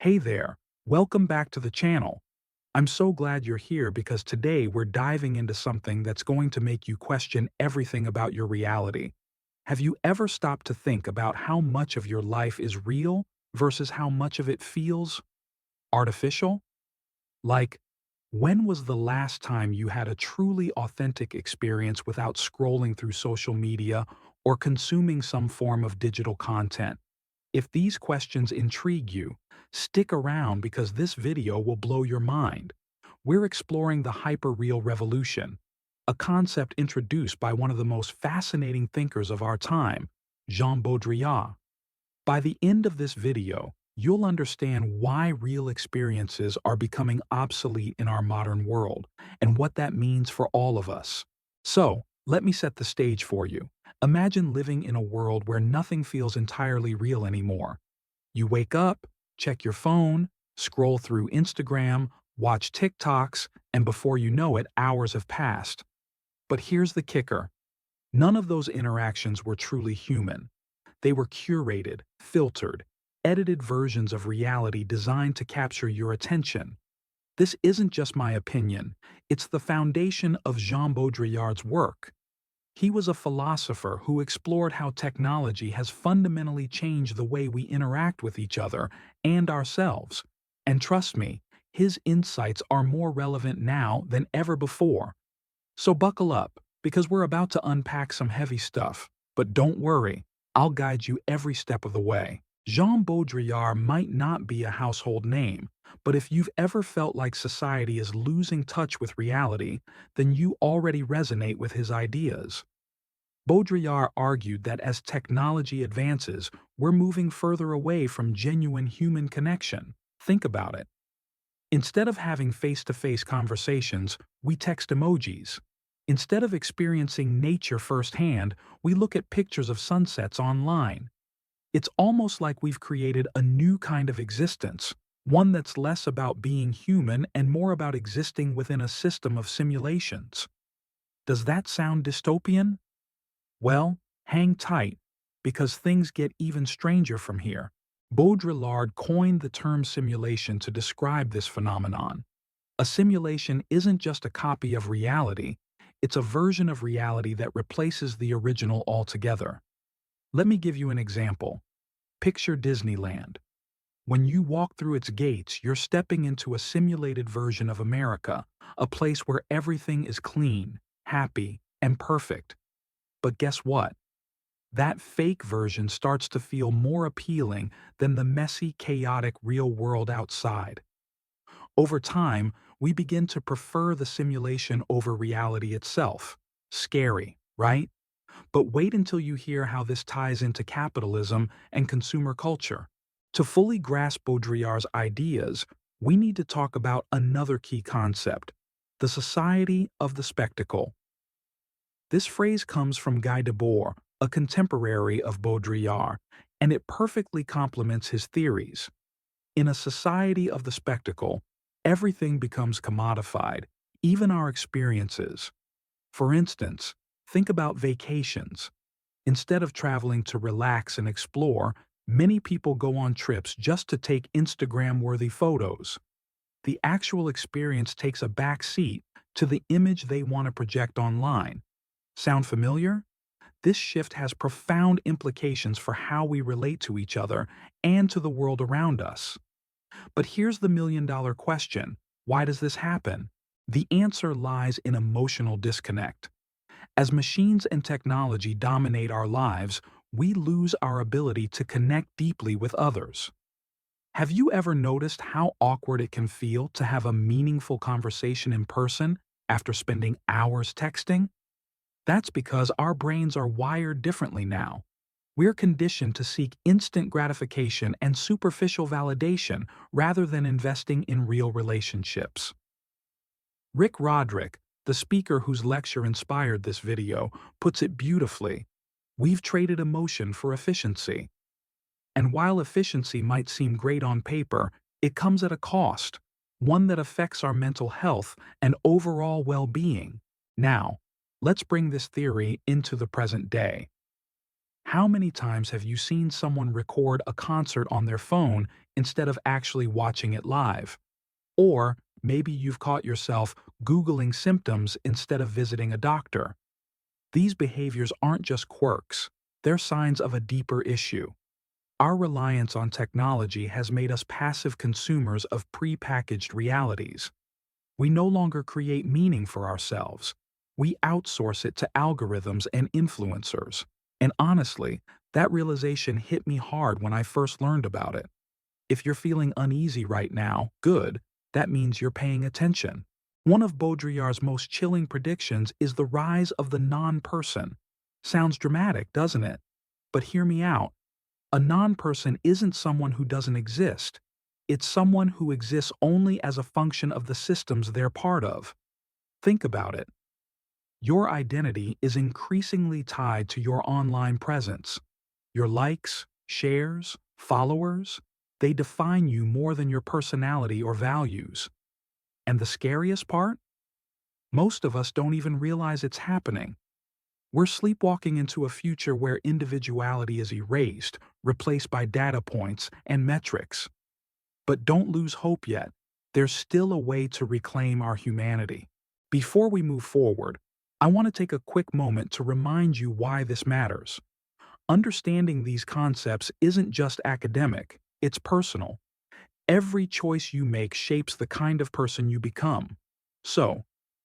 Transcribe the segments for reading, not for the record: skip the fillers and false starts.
Hey there, welcome back to the channel. I'm so glad you're here because today we're diving into something that's going to make you question everything about your reality. Have you ever stopped to think about how much of your life is real versus how much of it feels artificial? Like, when was the last time you had a truly authentic experience without scrolling through social media or consuming some form of digital content? If these questions intrigue you, stick around because this video will blow your mind. We're exploring the hyper-real revolution, a concept introduced by one of the most fascinating thinkers of our time, Jean Baudrillard. By the end of this video, you'll understand why real experiences are becoming obsolete in our modern world and what that means for all of us. So, let me set the stage for you. Imagine living in a world where nothing feels entirely real anymore. You wake up, check your phone, scroll through Instagram, watch TikToks, and before you know it, hours have passed. But here's the kicker. None of those interactions were truly human. They were curated, filtered, edited versions of reality designed to capture your attention. This isn't just my opinion, it's the foundation of Jean Baudrillard's work. He was a philosopher who explored how technology has fundamentally changed the way we interact with each other and ourselves. And trust me, his insights are more relevant now than ever before. So buckle up, because we're about to unpack some heavy stuff. But don't worry, I'll guide you every step of the way. Jean Baudrillard might not be a household name, but if you've ever felt like society is losing touch with reality, then you already resonate with his ideas. Baudrillard argued that as technology advances, we're moving further away from genuine human connection. Think about it. Instead of having face-to-face conversations, we text emojis. Instead of experiencing nature firsthand, we look at pictures of sunsets online. It's almost like we've created a new kind of existence, one that's less about being human and more about existing within a system of simulations. Does that sound dystopian? Well, hang tight, because things get even stranger from here. Baudrillard coined the term simulation to describe this phenomenon. A simulation isn't just a copy of reality, it's a version of reality that replaces the original altogether. Let me give you an example. Picture Disneyland. When you walk through its gates, you're stepping into a simulated version of America, a place where everything is clean, happy, and perfect. But guess what? That fake version starts to feel more appealing than the messy, chaotic real world outside. Over time, we begin to prefer the simulation over reality itself. Scary, right? But wait until you hear how this ties into capitalism and consumer culture. To fully grasp Baudrillard's ideas, we need to talk about another key concept, the society of the spectacle. This phrase comes from Guy Debord, a contemporary of Baudrillard, and it perfectly complements his theories. In a society of the spectacle, everything becomes commodified, even our experiences. For instance, think about vacations. Instead of traveling to relax and explore, many people go on trips just to take Instagram-worthy photos. The actual experience takes a back seat to the image they want to project online. Sound familiar? This shift has profound implications for how we relate to each other and to the world around us. But here's the million-dollar question. Why does this happen? The answer lies in emotional disconnect. As machines and technology dominate our lives, we lose our ability to connect deeply with others. Have you ever noticed how awkward it can feel to have a meaningful conversation in person after spending hours texting? That's because our brains are wired differently now. We're conditioned to seek instant gratification and superficial validation rather than investing in real relationships. Roderick, the speaker whose lecture inspired this video, puts it beautifully. We've traded emotion for efficiency. And while efficiency might seem great on paper, it comes at a cost, one that affects our mental health and overall well-being. Now, let's bring this theory into the present day. How many times have you seen someone record a concert on their phone instead of actually watching it live? Or maybe you've caught yourself Googling symptoms instead of visiting a doctor. These behaviors aren't just quirks, they're signs of a deeper issue. Our reliance on technology has made us passive consumers of prepackaged realities. We no longer create meaning for ourselves. We outsource it to algorithms and influencers. And honestly, that realization hit me hard when I first learned about it. If you're feeling uneasy right now, good, that means you're paying attention. One of Baudrillard's most chilling predictions is the rise of the non-person. Sounds dramatic, doesn't it? But hear me out. A non-person isn't someone who doesn't exist. It's someone who exists only as a function of the systems they're part of. Think about it. Your identity is increasingly tied to your online presence. Your likes, shares, followers, they define you more than your personality or values. And the scariest part? Most of us don't even realize it's happening. We're sleepwalking into a future where individuality is erased, replaced by data points and metrics. But don't lose hope yet. There's still a way to reclaim our humanity. Before we move forward, I want to take a quick moment to remind you why this matters. Understanding these concepts isn't just academic, it's personal. Every choice you make shapes the kind of person you become. So,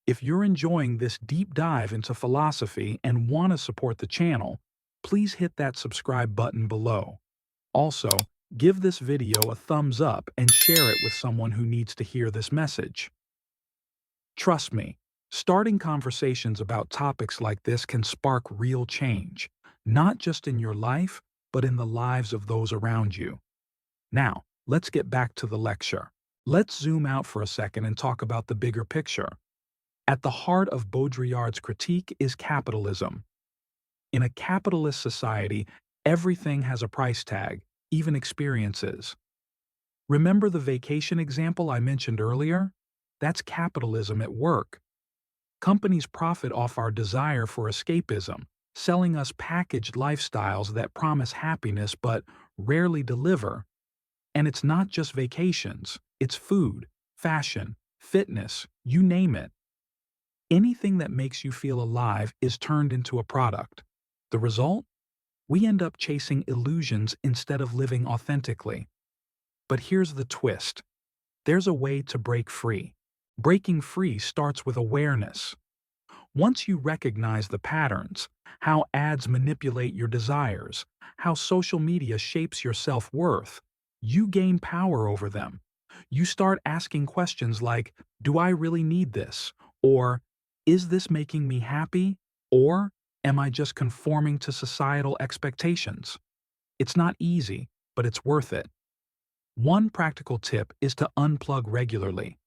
if you're enjoying this deep dive into philosophy and want to support the channel, please hit that subscribe button below. Also, give this video a thumbs up and share it with someone who needs to hear this message. Trust me, starting conversations about topics like this can spark real change, not just in your life, but in the lives of those around you. Now, let's get back to the lecture. Let's zoom out for a second and talk about the bigger picture. At the heart of Baudrillard's critique is capitalism. In a capitalist society, everything has a price tag, even experiences. Remember the vacation example I mentioned earlier? That's capitalism at work. Companies profit off our desire for escapism, selling us packaged lifestyles that promise happiness but rarely deliver. And it's not just vacations, it's food, fashion, fitness, you name it. Anything that makes you feel alive is turned into a product. The result? We end up chasing illusions instead of living authentically. But here's the twist. There's a way to break free. Breaking free starts with awareness. Once you recognize the patterns, how ads manipulate your desires, how social media shapes your self-worth, you gain power over them. You start asking questions like, do I really need this? Or, is this making me happy? Or, am I just conforming to societal expectations? It's not easy, but it's worth it. One practical tip is to unplug regularly.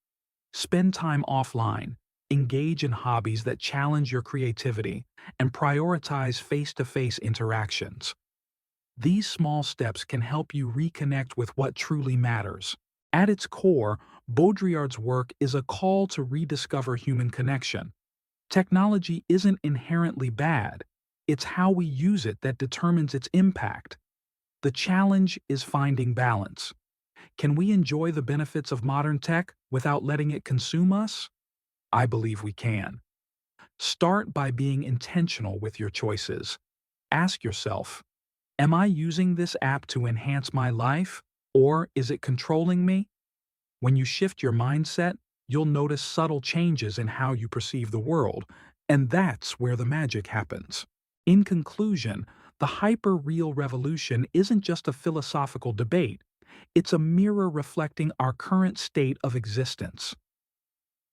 Spend time offline, engage in hobbies that challenge your creativity, and prioritize face-to-face interactions. These small steps can help you reconnect with what truly matters. At its core, Baudrillard's work is a call to rediscover human connection. Technology isn't inherently bad. It's how we use it that determines its impact. The challenge is finding balance. Can we enjoy the benefits of modern tech without letting it consume us? I believe we can. Start by being intentional with your choices. Ask yourself, am I using this app to enhance my life, or is it controlling me? When you shift your mindset, you'll notice subtle changes in how you perceive the world, and that's where the magic happens. In conclusion, the hyper-real revolution isn't just a philosophical debate, it's a mirror reflecting our current state of existence.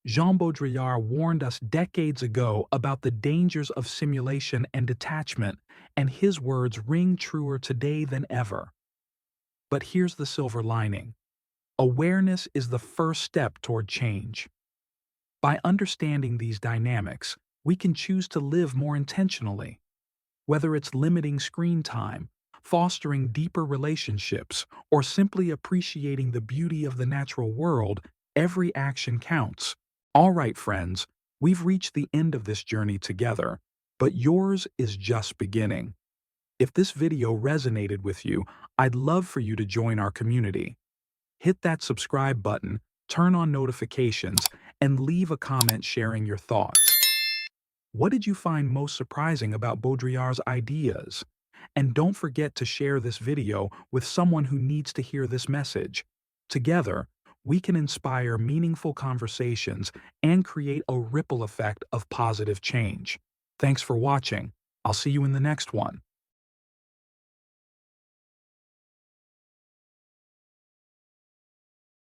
Jean Baudrillard warned us decades ago about the dangers of simulation and detachment, and his words ring truer today than ever. But here's the silver lining. Awareness is the first step toward change. By understanding these dynamics, we can choose to live more intentionally. Whether it's limiting screen time, fostering deeper relationships, or simply appreciating the beauty of the natural world, every action counts. All right, friends, we've reached the end of this journey together, but yours is just beginning. If this video resonated with you, I'd love for you to join our community. Hit that subscribe button, turn on notifications, and leave a comment sharing your thoughts. What did you find most surprising about Baudrillard's ideas? And don't forget to share this video with someone who needs to hear this message. Together, we can inspire meaningful conversations and create a ripple effect of positive change. Thanks for watching. I'll see you in the next one.